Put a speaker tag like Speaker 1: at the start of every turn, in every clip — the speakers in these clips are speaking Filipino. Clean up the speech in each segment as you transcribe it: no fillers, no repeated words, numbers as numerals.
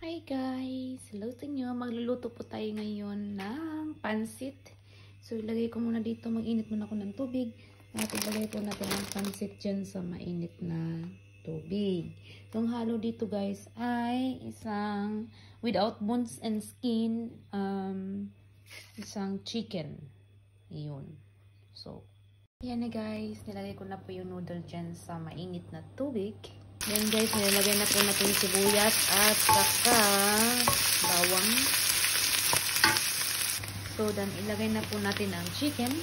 Speaker 1: Hi guys! Hello sa inyo. Magluluto po tayo ngayon ng pansit. So ilagay ko muna dito. Mag-init muna ako ng tubig. At ilagay po natin ang pansit dyan sa mainit na tubig. Yung halo dito guys ay isang without bones and skin. Isang chicken. Iyon. So, yan na guys. Nilagay ko na po yung noodle dyan sa mainit na tubig. Yan guys, nilagay na po natin sibuyas at saka bawang. So then, ilagay na po natin ang chicken.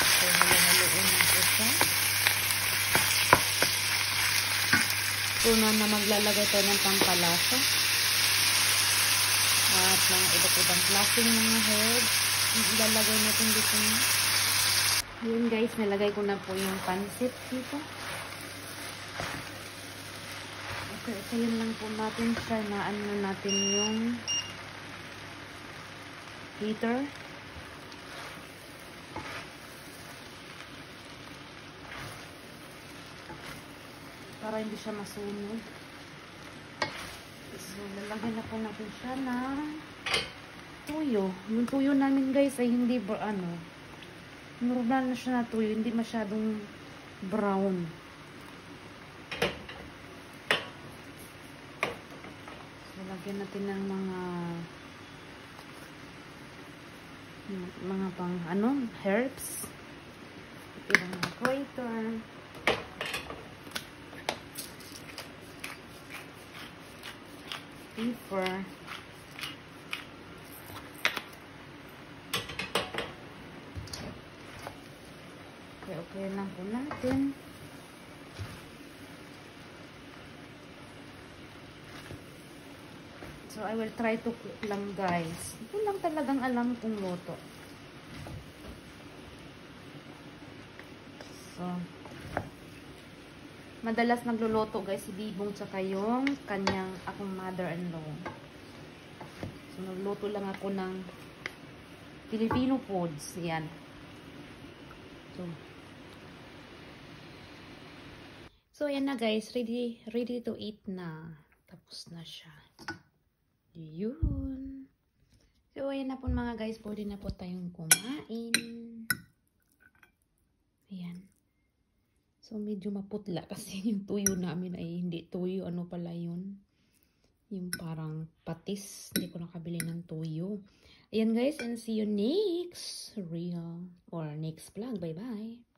Speaker 1: So, halo-haloin na po siya. Puno na maglalagay tayo ng pampalasa. At mga iba't-ibang klaseng mga herbs. Ilalagay natin dito. Yun guys, nalagay ko na po yung pansit dito. Okay, yun lang po natin siya na ano natin yung heater. Para hindi siya masunog. So, lalagyan na po natin siya ng tuyo. Yung tuyo namin guys ay hindi normal na siya na tuyo. Hindi masyadong brown. So, lagyan natin ng mga pang herbs. Ibang mga quarter. Pepper. Okay lang po natin. So, I will try to cook lang guys. Ito lang talagang alam kong luto. So, madalas nagluluto guys si Bibong tsaka yung kanyang akong mother-in-law. So, nagluto lang ako ng Filipino foods. Yan. So, yan na guys. Ready to eat na. Tapos na siya. Yun. So, ayan na po mga guys. Pwede na po tayong kumain. Ayan. So, medyo maputla kasi yung tuyo namin ay hindi tuyo. Ano pala yun? Yung parang patis. Hindi ko nakabili ng tuyo. Ayan guys, and see you next reel or next vlog. Bye-bye.